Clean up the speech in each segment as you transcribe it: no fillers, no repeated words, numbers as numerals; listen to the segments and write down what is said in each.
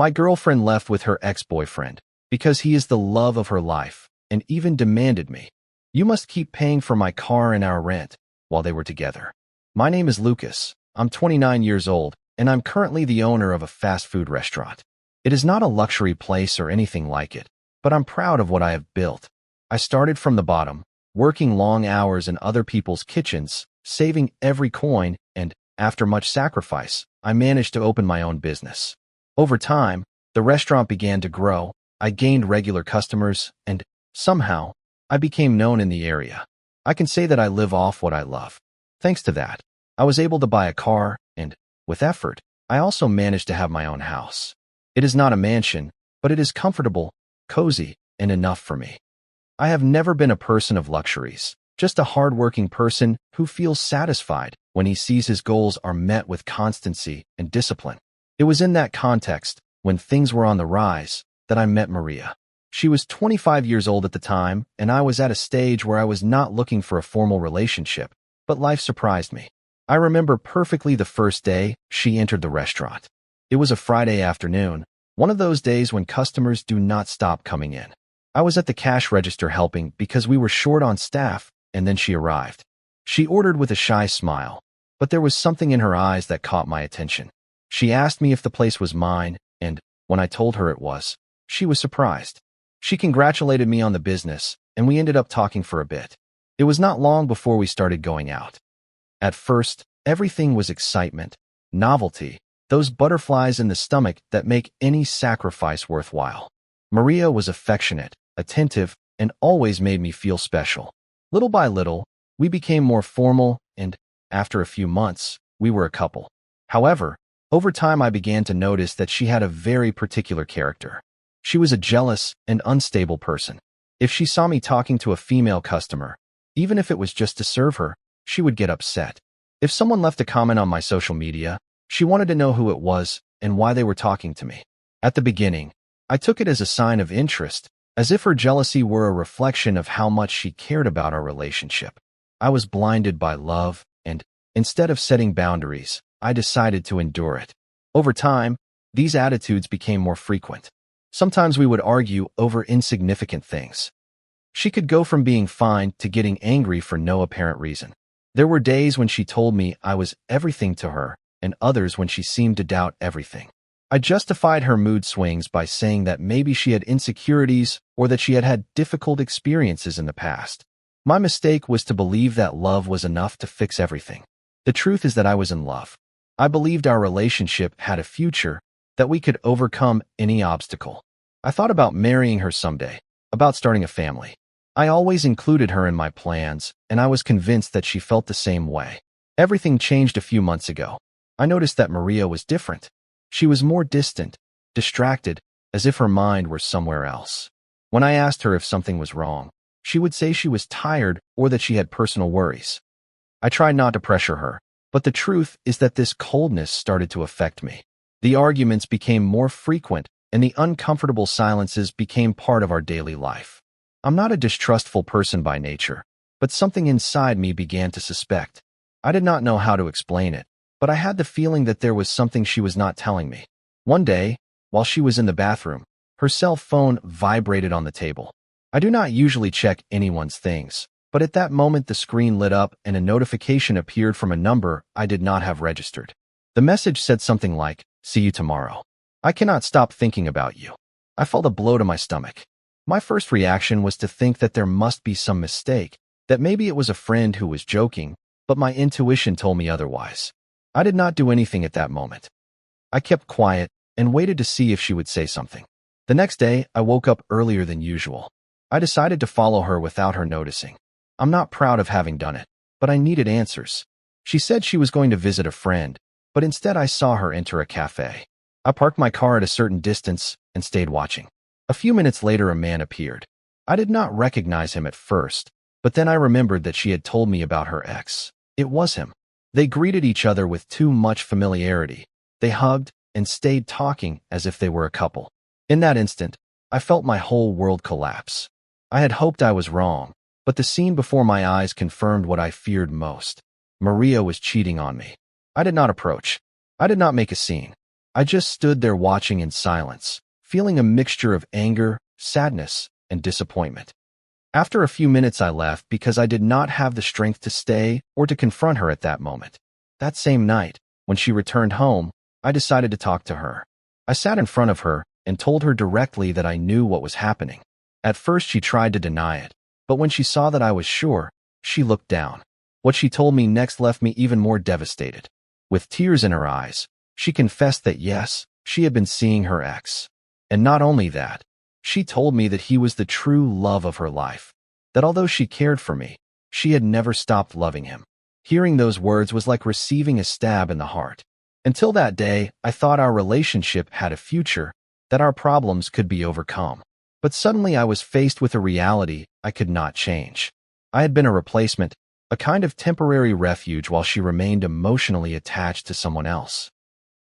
My girlfriend left with her ex-boyfriend because he is the love of her life and even demanded me. You must keep paying for my car and our rent while they were together. My name is Lucas. I'm 29 years old, and I'm currently the owner of a fast food restaurant. It is not a luxury place or anything like it, but I'm proud of what I have built. I started from the bottom, working long hours in other people's kitchens, saving every coin, and after much sacrifice, I managed to open my own business. Over time, the restaurant began to grow, I gained regular customers, and somehow, I became known in the area. I can say that I live off what I love. Thanks to that, I was able to buy a car, and, with effort, I also managed to have my own house. It is not a mansion, but it is comfortable, cozy, and enough for me. I have never been a person of luxuries, just a hard-working person who feels satisfied when he sees his goals are met with constancy and discipline. It was in that context, when things were on the rise, that I met Maria. She was 25 years old at the time, and I was at a stage where I was not looking for a formal relationship, but life surprised me. I remember perfectly the first day she entered the restaurant. It was a Friday afternoon, one of those days when customers do not stop coming in. I was at the cash register helping because we were short on staff, and then she arrived. She ordered with a shy smile, but there was something in her eyes that caught my attention. She asked me if the place was mine, and when I told her it was, she was surprised. She congratulated me on the business, and we ended up talking for a bit. It was not long before we started going out. At first, everything was excitement, novelty, those butterflies in the stomach that make any sacrifice worthwhile. Maria was affectionate, attentive, and always made me feel special. Little by little, we became more formal, and, after a few months, we were a couple. However, over time I began to notice that she had a very particular character. She was a jealous and unstable person. If she saw me talking to a female customer, even if it was just to serve her, she would get upset. If someone left a comment on my social media, she wanted to know who it was and why they were talking to me. At the beginning, I took it as a sign of interest, as if her jealousy were a reflection of how much she cared about our relationship. I was blinded by love, and instead of setting boundaries, I decided to endure it. Over time, these attitudes became more frequent. Sometimes we would argue over insignificant things. She could go from being fine to getting angry for no apparent reason. There were days when she told me I was everything to her, and others when she seemed to doubt everything. I justified her mood swings by saying that maybe she had insecurities or that she had had difficult experiences in the past. My mistake was to believe that love was enough to fix everything. The truth is that I was in love. I believed our relationship had a future, that we could overcome any obstacle. I thought about marrying her someday, about starting a family. I always included her in my plans, and I was convinced that she felt the same way. Everything changed a few months ago. I noticed that Maria was different. She was more distant, distracted, as if her mind were somewhere else. When I asked her if something was wrong, she would say she was tired or that she had personal worries. I tried not to pressure her, but the truth is that this coldness started to affect me. The arguments became more frequent, and the uncomfortable silences became part of our daily life. I'm not a distrustful person by nature, but something inside me began to suspect. I did not know how to explain it, but I had the feeling that there was something she was not telling me. One day, while she was in the bathroom, her cell phone vibrated on the table. I do not usually check anyone's things, but at that moment the screen lit up and a notification appeared from a number I did not have registered. The message said something like, "See you tomorrow. I cannot stop thinking about you." I felt a blow to my stomach. My first reaction was to think that there must be some mistake, that maybe it was a friend who was joking, but my intuition told me otherwise. I did not do anything at that moment. I kept quiet and waited to see if she would say something. The next day, I woke up earlier than usual. I decided to follow her without her noticing. I'm not proud of having done it, but I needed answers. She said she was going to visit a friend, but instead I saw her enter a cafe. I parked my car at a certain distance and stayed watching. A few minutes later, a man appeared. I did not recognize him at first, but then I remembered that she had told me about her ex. It was him. They greeted each other with too much familiarity. They hugged and stayed talking as if they were a couple. In that instant, I felt my whole world collapse. I had hoped I was wrong, but the scene before my eyes confirmed what I feared most. Maria was cheating on me. I did not approach. I did not make a scene. I just stood there watching in silence, feeling a mixture of anger, sadness, and disappointment. After a few minutes I left because I did not have the strength to stay or to confront her at that moment. That same night, when she returned home, I decided to talk to her. I sat in front of her and told her directly that I knew what was happening. At first she tried to deny it, but when she saw that I was sure, she looked down. What she told me next left me even more devastated. With tears in her eyes, she confessed that yes, she had been seeing her ex. And not only that, she told me that he was the true love of her life, that although she cared for me, she had never stopped loving him. Hearing those words was like receiving a stab in the heart. Until that day, I thought our relationship had a future, that our problems could be overcome. But suddenly I was faced with a reality I could not change. I had been a replacement, a kind of temporary refuge while she remained emotionally attached to someone else.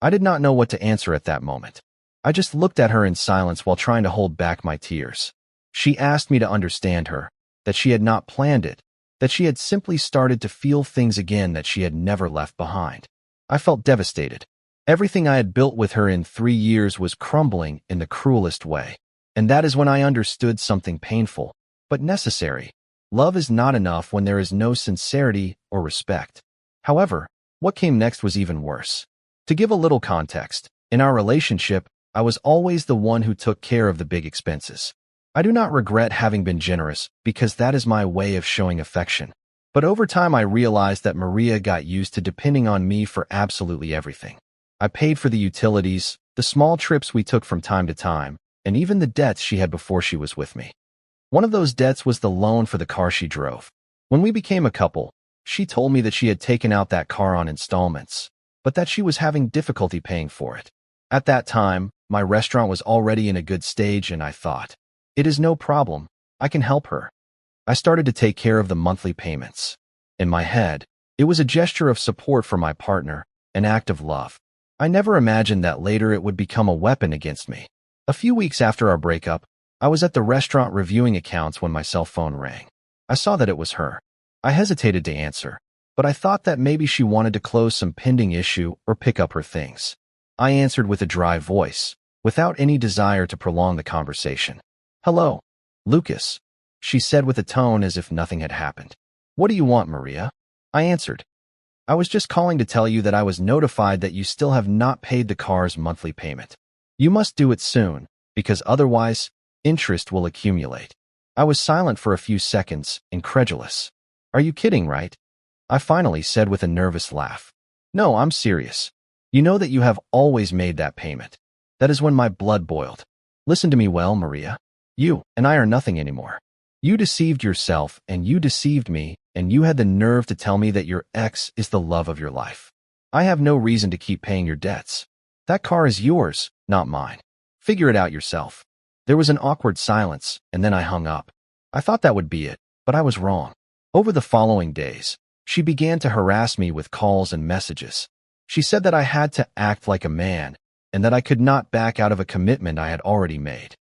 I did not know what to answer at that moment. I just looked at her in silence while trying to hold back my tears. She asked me to understand her, that she had not planned it, that she had simply started to feel things again that she had never left behind. I felt devastated. Everything I had built with her in 3 years was crumbling in the cruelest way. And that is when I understood something painful, but necessary. Love is not enough when there is no sincerity or respect. However, what came next was even worse. To give a little context, in our relationship, I was always the one who took care of the big expenses. I do not regret having been generous because that is my way of showing affection. But over time I realized that Maria got used to depending on me for absolutely everything. I paid for the utilities, the small trips we took from time to time, and even the debts she had before she was with me. One of those debts was the loan for the car she drove. When we became a couple, she told me that she had taken out that car on installments, but that she was having difficulty paying for it. At that time, my restaurant was already in a good stage and I thought, it is no problem, I can help her. I started to take care of the monthly payments. In my head, it was a gesture of support for my partner, an act of love. I never imagined that later it would become a weapon against me. A few weeks after our breakup, I was at the restaurant reviewing accounts when my cell phone rang. I saw that it was her. I hesitated to answer, but I thought that maybe she wanted to close some pending issue or pick up her things. I answered with a dry voice, without any desire to prolong the conversation. "Hello, Lucas," she said with a tone as if nothing had happened. "What do you want, Maria?" I answered. "I was just calling to tell you that I was notified that you still have not paid the car's monthly payment. You must do it soon, because otherwise, interest will accumulate." I was silent for a few seconds, incredulous. "Are you kidding, right?" I finally said with a nervous laugh. "No, I'm serious. You know that you have always made that payment." That is when my blood boiled. "Listen to me well, Maria. You and I are nothing anymore. You deceived yourself and you deceived me, and you had the nerve to tell me that your ex is the love of your life. I have no reason to keep paying your debts. That car is yours, not mine. Figure it out yourself." There was an awkward silence, and then I hung up. I thought that would be it, but I was wrong. Over the following days, she began to harass me with calls and messages. She said that I had to act like a man, and that I could not back out of a commitment I had already made.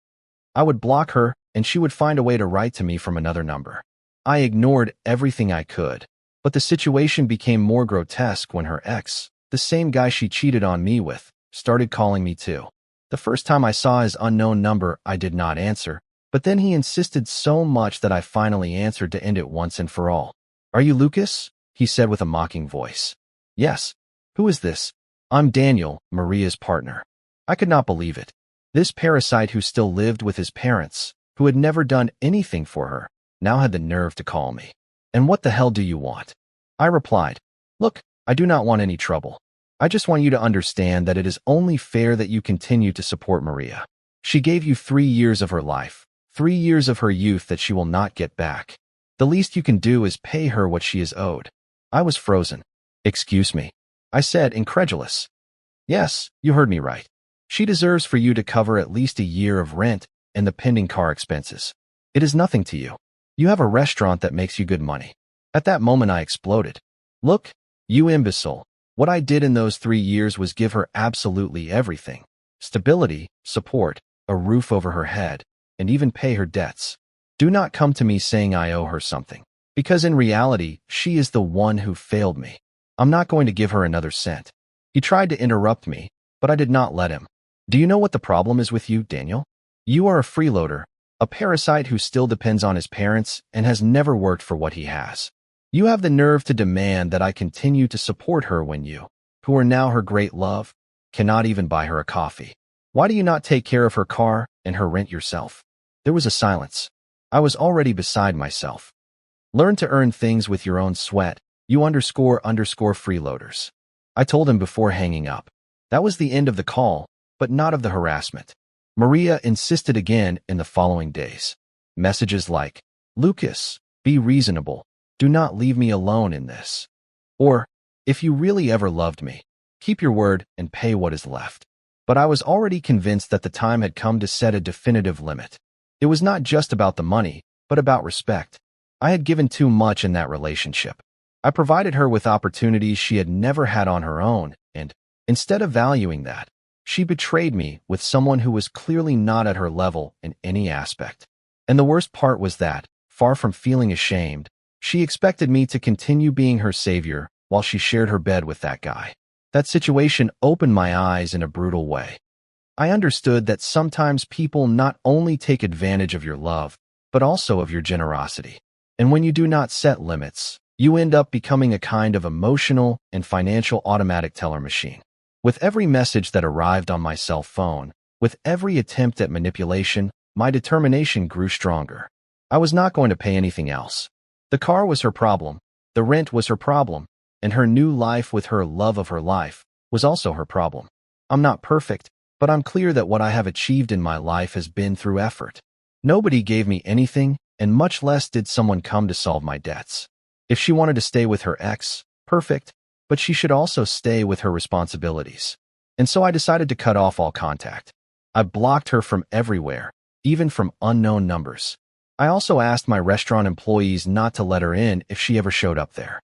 I would block her, and she would find a way to write to me from another number. I ignored everything I could, but the situation became more grotesque when her ex, the same guy she cheated on me with, started calling me too. The first time I saw his unknown number, I did not answer, but then he insisted so much that I finally answered to end it once and for all. "Are you Lucas?" he said with a mocking voice. "Yes. Who is this?" "I'm Daniel, Maria's partner." I could not believe it. This parasite who still lived with his parents, who had never done anything for her, now had the nerve to call me. "And what the hell do you want?" I replied, "Look, I do not want any trouble. I just want you to understand that it is only fair that you continue to support Maria. She gave you 3 years of her life, 3 years of her youth that she will not get back. The least you can do is pay her what she is owed." I was frozen. "Excuse me," I said, incredulous. "Yes, you heard me right. She deserves for you to cover at least a year of rent and the pending car expenses. It is nothing to you. You have a restaurant that makes you good money." At that moment I exploded. "Look, you imbecile. What I did in those 3 years was give her absolutely everything. Stability, support, a roof over her head, and even pay her debts. Do not come to me saying I owe her something, because in reality, she is the one who failed me. I'm not going to give her another cent." He tried to interrupt me, but I did not let him. Do you know what the problem is with you, Daniel? You are a freeloader, a parasite who still depends on his parents and has never worked for what he has. You have the nerve to demand that I continue to support her when you, who are now her great love, cannot even buy her a coffee. Why do you not take care of her car and her rent yourself? There was a silence. I was already beside myself. Learn to earn things with your own sweat, you freeloaders. I told him before hanging up. That was the end of the call, but not of the harassment. Maria insisted again in the following days. Messages like, Lucas, be reasonable. Do not leave me alone in this. Or, if you really ever loved me, keep your word and pay what is left. But I was already convinced that the time had come to set a definitive limit. It was not just about the money, but about respect. I had given too much in that relationship. I provided her with opportunities she had never had on her own, and, instead of valuing that, she betrayed me with someone who was clearly not at her level in any aspect. And the worst part was that, far from feeling ashamed, she expected me to continue being her savior while she shared her bed with that guy. That situation opened my eyes in a brutal way. I understood that sometimes people not only take advantage of your love, but also of your generosity. And when you do not set limits, you end up becoming a kind of emotional and financial automatic teller machine. With every message that arrived on my cell phone, with every attempt at manipulation, my determination grew stronger. I was not going to pay anything else. The car was her problem, the rent was her problem, and her new life with her love of her life was also her problem. I'm not perfect, but I'm clear that what I have achieved in my life has been through effort. Nobody gave me anything, and much less did someone come to solve my debts. If she wanted to stay with her ex, perfect, but she should also stay with her responsibilities. And so I decided to cut off all contact. I blocked her from everywhere, even from unknown numbers. I also asked my restaurant employees not to let her in if she ever showed up there.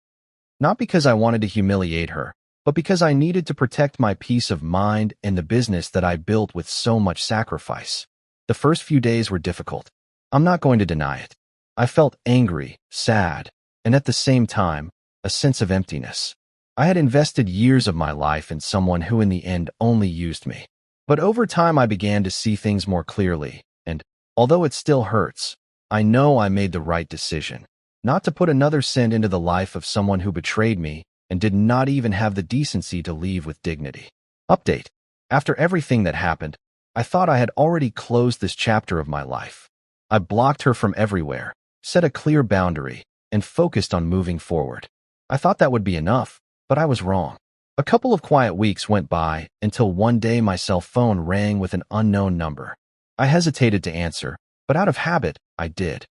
Not because I wanted to humiliate her, but because I needed to protect my peace of mind and the business that I built with so much sacrifice. The first few days were difficult. I'm not going to deny it. I felt angry, sad, and at the same time, a sense of emptiness. I had invested years of my life in someone who in the end only used me. But over time I began to see things more clearly, and, although it still hurts, I know I made the right decision. Not to put another cent into the life of someone who betrayed me and did not even have the decency to leave with dignity. Update. After everything that happened, I thought I had already closed this chapter of my life. I blocked her from everywhere, set a clear boundary, and focused on moving forward. I thought that would be enough, but I was wrong. A couple of quiet weeks went by until one day my cell phone rang with an unknown number. I hesitated to answer, but out of habit, I did.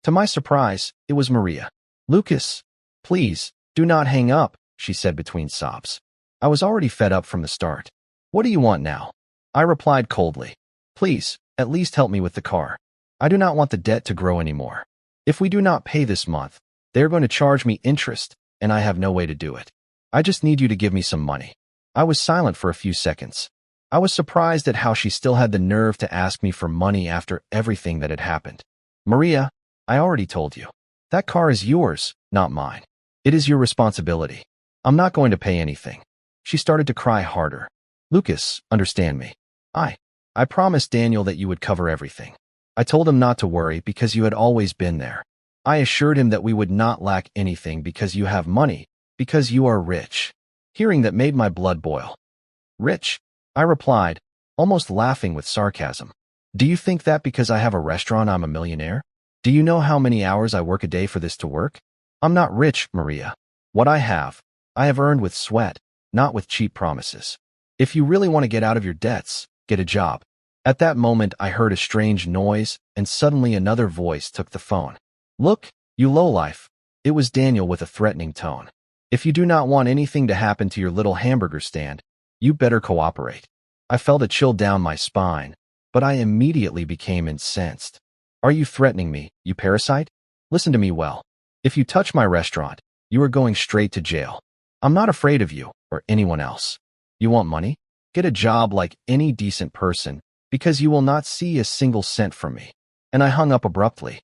To my surprise, it was Maria. Lucas, please, do not hang up, she said between sobs. I was already fed up from the start. What do you want now? I replied coldly. Please, at least help me with the car. I do not want the debt to grow anymore. If we do not pay this month, they are going to charge me interest, and I have no way to do it. I just need you to give me some money. I was silent for a few seconds. I was surprised at how she still had the nerve to ask me for money after everything that had happened. Maria, I already told you. That car is yours, not mine. It is your responsibility. I'm not going to pay anything. She started to cry harder. Lucas, understand me. I promised Daniel that you would cover everything. I told him not to worry because you had always been there. I assured him that we would not lack anything because you have money, because you are rich. Hearing that made my blood boil. Rich? I replied, almost laughing with sarcasm. Do you think that because I have a restaurant I'm a millionaire? Do you know how many hours I work a day for this to work? I'm not rich, Maria. What I have earned with sweat, not with cheap promises. If you really want to get out of your debts, get a job. At that moment, I heard a strange noise, and suddenly another voice took the phone. Look, you lowlife. It was Daniel with a threatening tone. If you do not want anything to happen to your little hamburger stand, you better cooperate. I felt a chill down my spine, but I immediately became incensed. Are you threatening me, you parasite? Listen to me well. If you touch my restaurant, you are going straight to jail. I'm not afraid of you or anyone else. You want money? Get a job like any decent person, because you will not see a single cent from me. And I hung up abruptly.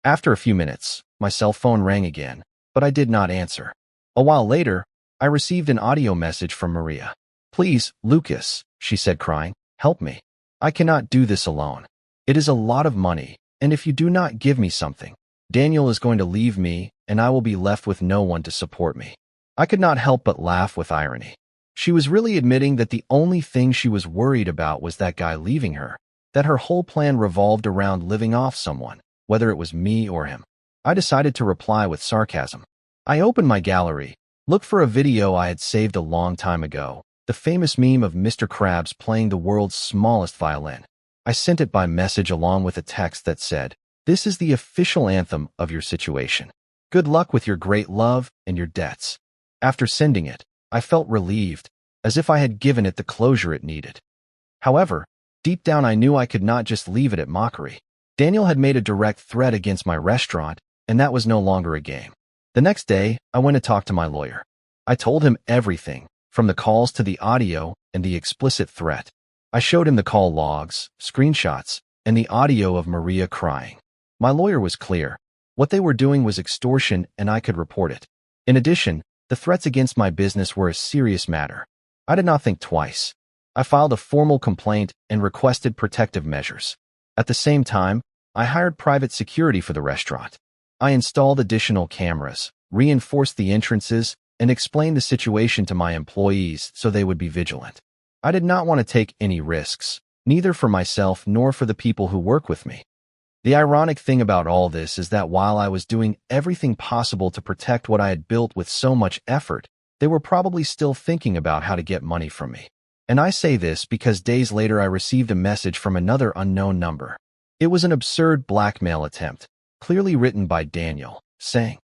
After a few minutes, my cell phone rang again, but I did not answer. A while later, I received an audio message from Maria. Please, Lucas, she said crying, help me. I cannot do this alone. It is a lot of money, and if you do not give me something, Daniel is going to leave me and I will be left with no one to support me. I could not help but laugh with irony. She was really admitting that the only thing she was worried about was that guy leaving her, that her whole plan revolved around living off someone, whether it was me or him. I decided to reply with sarcasm. I opened my gallery, looked for a video I had saved a long time ago, the famous meme of Mr. Krabs playing the world's smallest violin. I sent it by message along with a text that said, "This is the official anthem of your situation. Good luck with your great love and your debts." After sending it, I felt relieved, as if I had given it the closure it needed. However, deep down I knew I could not just leave it at mockery. Daniel had made a direct threat against my restaurant, and that was no longer a game. The next day, I went to talk to my lawyer. I told him everything, from the calls to the audio and the explicit threat. I showed him the call logs, screenshots, and the audio of Maria crying. My lawyer was clear. What they were doing was extortion, and I could report it. In addition, the threats against my business were a serious matter. I did not think twice. I filed a formal complaint and requested protective measures. At the same time, I hired private security for the restaurant. I installed additional cameras, reinforced the entrances, and explained the situation to my employees so they would be vigilant. I did not want to take any risks, neither for myself nor for the people who work with me. The ironic thing about all this is that while I was doing everything possible to protect what I had built with so much effort, they were probably still thinking about how to get money from me. And I say this because days later I received a message from another unknown number. It was an absurd blackmail attempt, clearly written by Daniel, saying,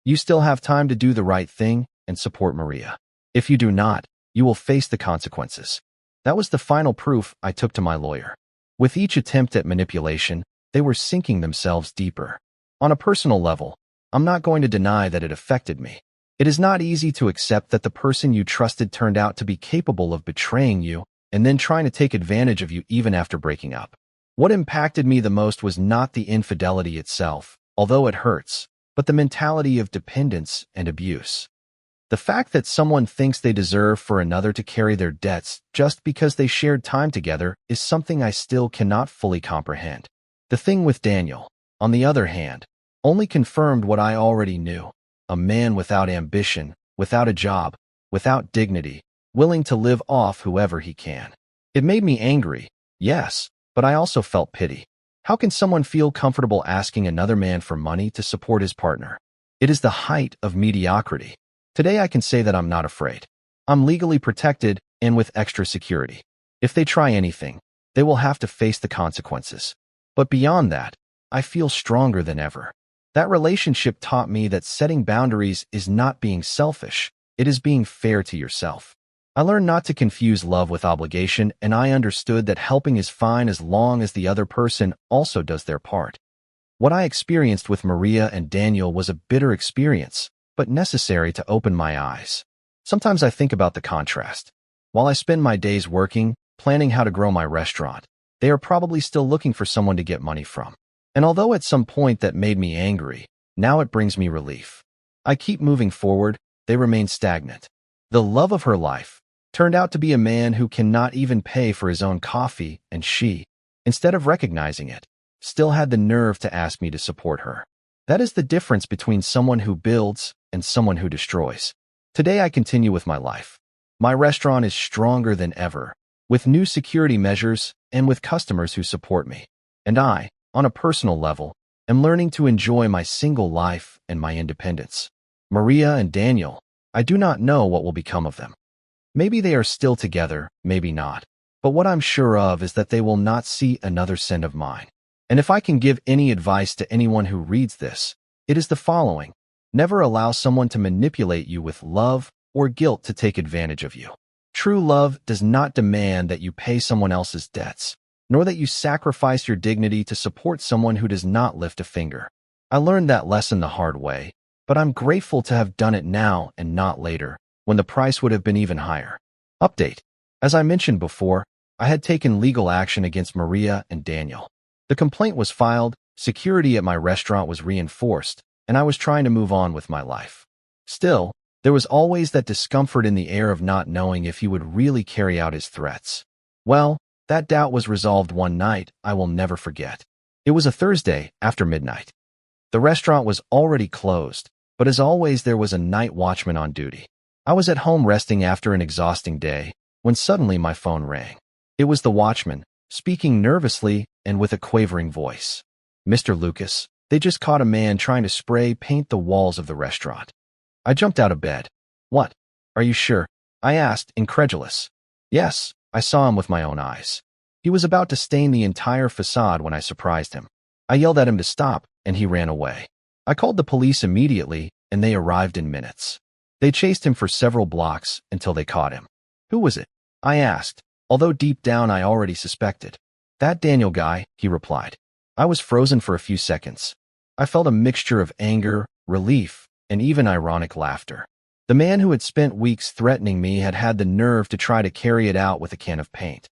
"You still have time to do the right thing and support Maria. If you do not, you will face the consequences." That was the final proof I took to my lawyer. With each attempt at manipulation, they were sinking themselves deeper. On a personal level, I'm not going to deny that it affected me. It is not easy to accept that the person you trusted turned out to be capable of betraying you and then trying to take advantage of you even after breaking up. What impacted me the most was not the infidelity itself, although it hurts, but the mentality of dependence and abuse. The fact that someone thinks they deserve for another to carry their debts just because they shared time together is something I still cannot fully comprehend. The thing with Daniel, on the other hand, only confirmed what I already knew. A man without ambition, without a job, without dignity, willing to live off whoever he can. It made me angry, yes, but I also felt pity. How can someone feel comfortable asking another man for money to support his partner? It is the height of mediocrity. Today I can say that I'm not afraid. I'm legally protected and with extra security. If they try anything, they will have to face the consequences. But beyond that, I feel stronger than ever. That relationship taught me that setting boundaries is not being selfish, it is being fair to yourself. I learned not to confuse love with obligation, and I understood that helping is fine as long as the other person also does their part. What I experienced with Maria and Daniel was a bitter experience, but necessary to open my eyes. Sometimes I think about the contrast. While I spend my days working, planning how to grow my restaurant, they are probably still looking for someone to get money from. And although at some point that made me angry, now it brings me relief. I keep moving forward, they remain stagnant. The love of her life turned out to be a man who cannot even pay for his own coffee, and she, instead of recognizing it, still had the nerve to ask me to support her. That is the difference between someone who builds and someone who destroys. Today I continue with my life. My restaurant is stronger than ever, with new security measures and with customers who support me. And I, on a personal level, am learning to enjoy my single life and my independence. Maria and Daniel, I do not know what will become of them. Maybe they are still together, maybe not. But what I'm sure of is that they will not see another cent of mine. And if I can give any advice to anyone who reads this, it is the following. Never allow someone to manipulate you with love or guilt to take advantage of you. True love does not demand that you pay someone else's debts, nor that you sacrifice your dignity to support someone who does not lift a finger. I learned that lesson the hard way, but I'm grateful to have done it now and not later, when the price would have been even higher. Update. As I mentioned before, I had taken legal action against Maria and Daniel. The complaint was filed, security at my restaurant was reinforced, and I was trying to move on with my life. Still, There was always that discomfort in the air of not knowing if he would really carry out his threats. Well, that doubt was resolved one night I will never forget. It was a Thursday after midnight. The restaurant was already closed, but as always there was a night watchman on duty. I was at home resting after an exhausting day, when suddenly my phone rang. It was the watchman, speaking nervously and with a quavering voice. "Mr. Lucas, they just caught a man trying to spray paint the walls of the restaurant." I jumped out of bed. "What? Are you sure?" I asked, incredulous. "Yes, I saw him with my own eyes. He was about to stain the entire facade when I surprised him. I yelled at him to stop, and he ran away. I called the police immediately, and they arrived in minutes. They chased him for several blocks until they caught him." "Who was it?" I asked, although deep down I already suspected. "That Daniel guy," he replied. I was frozen for a few seconds. I felt a mixture of anger, relief, and even ironic laughter. The man who had spent weeks threatening me had had the nerve to try to carry it out with a can of paint.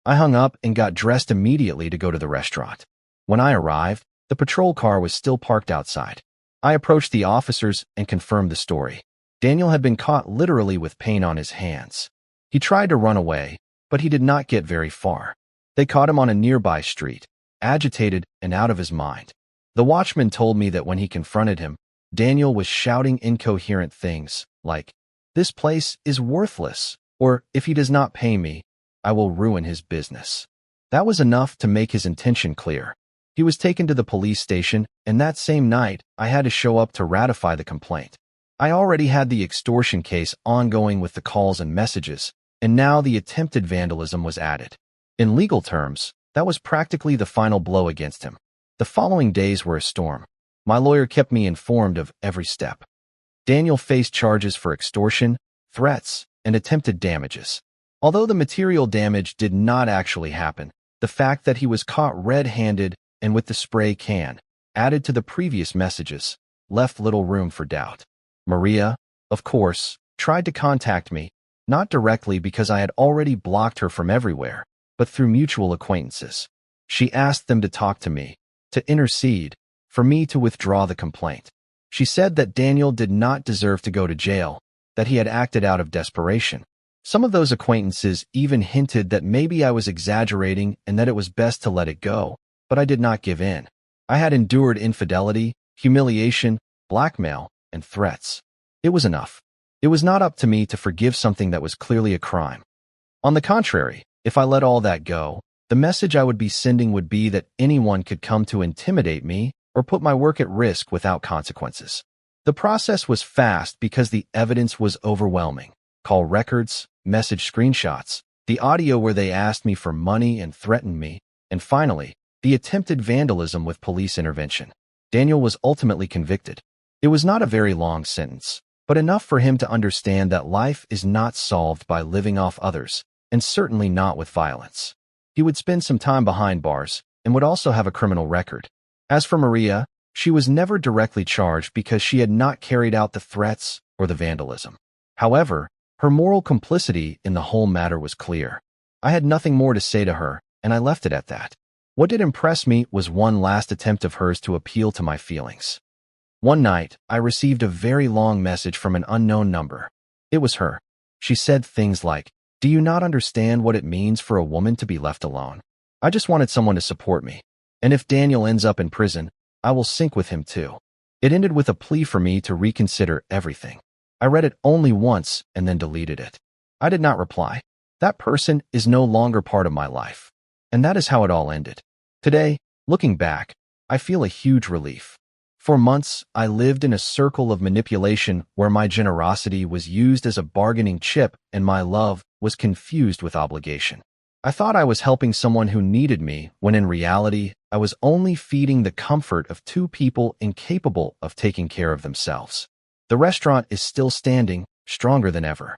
I hung up and got dressed immediately to go to the restaurant. When I arrived, the patrol car was still parked outside. I approached the officers and confirmed the story. Daniel had been caught literally with paint on his hands. He tried to run away, but he did not get very far. They caught him on a nearby street, agitated and out of his mind. The watchman told me that when he confronted him, Daniel was shouting incoherent things like, "This place is worthless," or "If he does not pay me, I will ruin his business." That was enough to make his intention clear. He was taken to the police station, and that same night, I had to show up to ratify the complaint. I already had the extortion case ongoing with the calls and messages, and now the attempted vandalism was added. In legal terms, that was practically the final blow against him. The following days were a storm. My lawyer kept me informed of every step. Daniel faced charges for extortion, threats, and attempted damages. Although the material damage did not actually happen, the fact that he was caught red-handed and with the spray can, added to the previous messages, left little room for doubt. Maria, of course, tried to contact me, not directly because I had already blocked her from everywhere, but through mutual acquaintances. She asked them to talk to me, to intercede, for me to withdraw the complaint. She said that Daniel did not deserve to go to jail, that he had acted out of desperation. Some of those acquaintances even hinted that maybe I was exaggerating and that it was best to let it go, but I did not give in. I had endured infidelity, humiliation, blackmail, and threats. It was enough. It was not up to me to forgive something that was clearly a crime. On the contrary, if I let all that go, the message I would be sending would be that anyone could come to intimidate me or put my work at risk without consequences. The process was fast because the evidence was overwhelming. Call records, message screenshots, the audio where they asked me for money and threatened me, and finally, the attempted vandalism with police intervention. Daniel was ultimately convicted. It was not a very long sentence, but enough for him to understand that life is not solved by living off others, and certainly not with violence. He would spend some time behind bars and would also have a criminal record. As for Maria, she was never directly charged because she had not carried out the threats or the vandalism. However, her moral complicity in the whole matter was clear. I had nothing more to say to her, and I left it at that. What did impress me was one last attempt of hers to appeal to my feelings. One night, I received a very long message from an unknown number. It was her. She said things like, "Do you not understand what it means for a woman to be left alone? I just wanted someone to support me. And if Daniel ends up in prison, I will sink with him too." It ended with a plea for me to reconsider everything. I read it only once and then deleted it. I did not reply. That person is no longer part of my life. And that is how it all ended. Today, looking back, I feel a huge relief. For months, I lived in a circle of manipulation where my generosity was used as a bargaining chip and my love was confused with obligation. I thought I was helping someone who needed me, when in reality, I was only feeding the comfort of two people incapable of taking care of themselves. The restaurant is still standing, stronger than ever.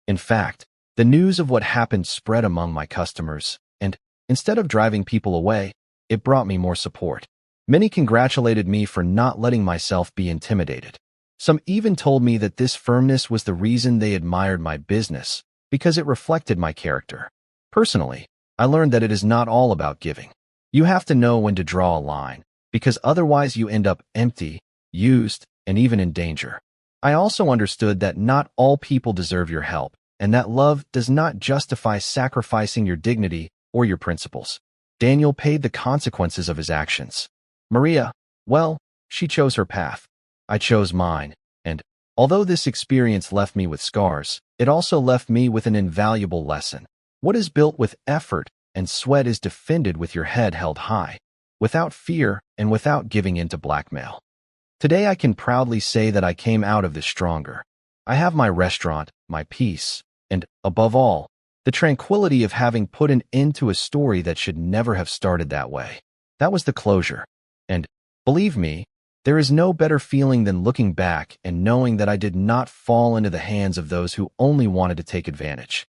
In fact, the news of what happened spread among my customers, and instead of driving people away, it brought me more support. Many congratulated me for not letting myself be intimidated. Some even told me that this firmness was the reason they admired my business, because it reflected my character. Personally, I learned that it is not all about giving. You have to know when to draw a line, because otherwise you end up empty, used, and even in danger. I also understood that not all people deserve your help, and that love does not justify sacrificing your dignity or your principles. Daniel paid the consequences of his actions. Maria, well, she chose her path. I chose mine, and although this experience left me with scars, it also left me with an invaluable lesson. What is built with effort and sweat is defended with your head held high, without fear and without giving in to blackmail. Today I can proudly say that I came out of this stronger. I have my restaurant, my peace, and, above all, the tranquility of having put an end to a story that should never have started that way. That was the closure. And, believe me, there is no better feeling than looking back and knowing that I did not fall into the hands of those who only wanted to take advantage.